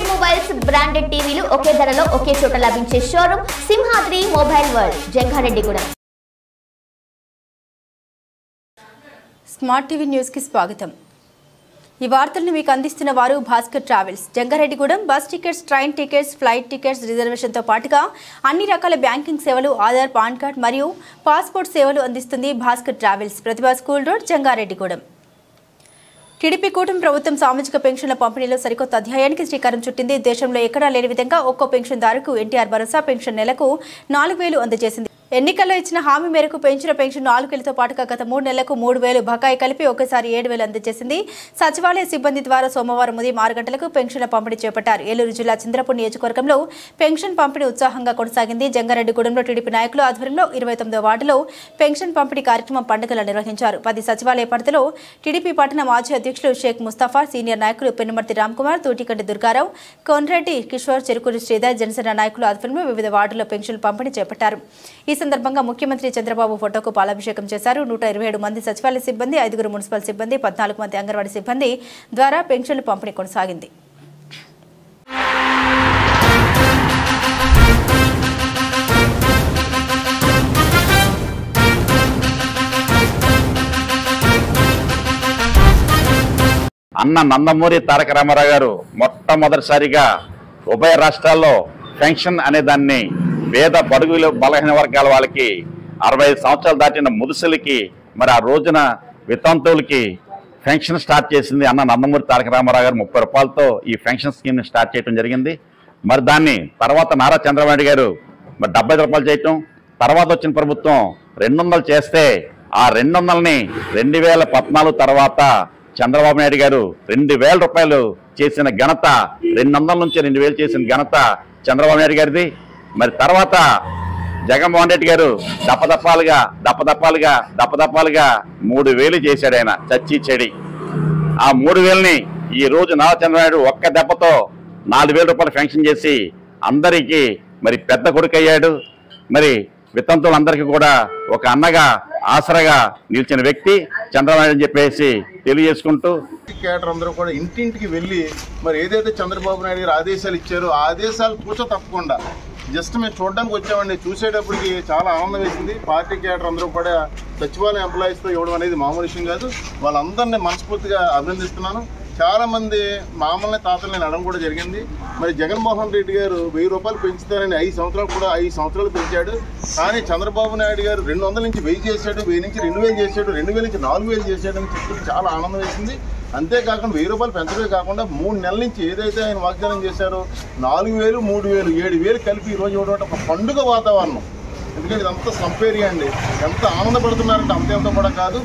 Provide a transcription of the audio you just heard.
Mobiles branded టీవీలు ఒకే ధరలో ఒకే చోట లభించే showroom Simhadri mobile world Jangareddigudem. Smart TV news కి స్వాగతం. ఈ వార్తలను మీకు అందిస్తున్న వారు Bhaskar travels. Jangareddigudem bus tickets, train tickets, flight tickets రిజర్వేషన్తో పాటుగా అన్ని రకాల బ్యాంకింగ్ సేవలు, ఆధార్, పాన్ కార్డ్ మరియు పాస్పోర్ట్ సేవలు అందిస్తుంది Bhaskar travels. Pratibha school road, Jangareddigudem. TDP కూటమి ప్రభుత్వం సామాజిక పెన్షన్ల పంపిణీలో సరికొత్త అధ్యాయానికి శ్రీకారం చుట్టింది. దేశంలో ఎక్కడా లేని విధంగా ఒక్కో పెన్షన్దారుకు ఎన్టీఆర్ భరోసా పెన్షన్ నెలకు 4,000 అందజేసింది. ఎన్నికల్లో ఇచ్చిన హామీ మేరకు పెంచిన పెన్షన్ 4,000తో పాటుగా గత 3 నెలలకు 3,000 బకాయి కలిపి ఒకేసారి 7,000 అందజేసింది. సచివాలయ సిబ్బంది ద్వారా సోమవారం ఉదయం 6 గంటలకు పెన్షన్ల పంపిణీ చేపట్టారు. ఏలూరు జిల్లా చంద్రపూర్ నియోజకవర్గంలో పెన్షన్ పంపిణీ ఉత్సాహంగా కొనసాగింది. జంగారెడ్డిగూడెంలో టీడీపీ నాయకులు ఆధ్వర్యంలో 29వ వార్డులో పెన్షన్ పంపిణీ కార్యక్రమం పండుగలు నిర్వహించారు. 10 సచివాలయ పరిధిలో టీడీపీ పట్టణ మాజీ అధ్యక్షులు షేక్ ముస్తఫా, సీనియర్ నాయకులు పెనుమర్తి రామ్కుమార్, తూటికంటి దుర్గారావు, కోన్రెడ్డి కిషోర్, చెరుకూరి శ్రీధర్, జనసేన నాయకులు ఆధ్వర్యంలో వివిధ వార్డుల్లో పెన్షన్లు పంపిణీ చేపట్టారు. ఈ సందర్భంగా ముఖ్యమంత్రి చంద్రబాబు ఫోటోకు పాలాభిషేకం చేశారు. 127 మంది సచివాలయ సిబ్బంది, 5 మున్సిపల్ సిబ్బంది, 14 మంది అంగన్వాడీ సిబ్బంది ద్వారా పెన్షన్లు పంపిణీ కొనసాగింది. అన్న నందమూరి తారక రామారావు గారు మొట్టమొదటిసారిగా ఉభయ రాష్ట్రాల్లో పెన్షన్ అనే దాన్ని పేద బడుగులు బలహీన వర్గాల వాళ్ళకి 65 సంవత్సరాలు దాటిన ముదుసలికి మరి ఆ రోజున వితంతువులకి పెన్షన్ స్టార్ట్ చేసింది అన్న నందమూరి తారక రామారావు గారు. 30 రూపాయలతో ఈ పెన్షన్ స్కీమ్ని స్టార్ట్ చేయడం జరిగింది. మరి దాన్ని తర్వాత నారా చంద్రబాబు నాయుడు గారు మరి 75 రూపాయలు చేయటం, తర్వాత వచ్చిన ప్రభుత్వం 200 చేస్తే ఆ 200ని 2014 తర్వాత చంద్రబాబు నాయుడు గారు 2,000 రూపాయలు చేసిన ఘనత, 200 నుంచి 2,000 చేసిన ఘనత చంద్రబాబు నాయుడు గారిది. మరి తర్వాత జగన్మోహన్ రెడ్డి గారు దప్పదప్పాలుగా 3,000 చేశాడు ఆయన చచ్చి చెడి. ఆ 3,000ని ఈ రోజు నారా చంద్రబాబు ఒక్క దెబ్బతో 4,000 రూపాయలు పెన్షన్ చేసి అందరికీ మరి పెద్ద కొడుకు అయ్యాడు. మరి వితంతువులందరికీ కూడా ఒక అన్నగా ఆసరగా నిలిచిన వ్యక్తి చంద్రబాబు నాయుడు అని చెప్పేసి తెలియజేసుకుంటూ కేడర్ అందరూ కూడా ఇంటింటికి వెళ్ళి మరి ఏదైతే చంద్రబాబు నాయుడు గారు ఆదేశాలు ఇచ్చారో ఆ ఆదేశాలు కూర్చో తప్పకుండా జస్ట్ మేము చూడడానికి వచ్చామండి. చూసేటప్పటికి చాలా ఆనందం వేసింది. పార్టీ కేడర్ అందరూ కూడా సచివాలయ ఎంప్లాయీస్తో ఇవ్వడం అనేది మామూలు విషయం కాదు. వాళ్ళందరినీ మనస్ఫూర్తిగా అభినందిస్తున్నాను. చాలామంది మామూలు తాతలు నేను అనడం కూడా జరిగింది. మరి జగన్మోహన్ రెడ్డి గారు 1,000 రూపాయలు పెంచుతారని 5 సంవత్సరాలు కూడా 5 సంవత్సరాలు పెంచాడు. కానీ చంద్రబాబు నాయుడు గారు 200 నుంచి 1,000 చేశాడు, 1,000 నుంచి 2,000 చేశాడు, 2,000 నుంచి 4,000 చేశాడని చెప్పి చాలా ఆనందం వేసింది. అంతేకాకుండా 1,000 రూపాయలు పెంచడమే కాకుండా 3 నెలల నుంచి ఏదైతే ఆయన వాగ్దానం చేశారో 4,000, 3,000, 7,000 కలిపి ఈరోజు ఇవ్వడం ఒక పండుగ వాతావరణం. ఎందుకంటే ఇదంతా సంపేరియా అండి. ఎంత ఆనందపడుతున్నారంటే అంత కూడా కాదు.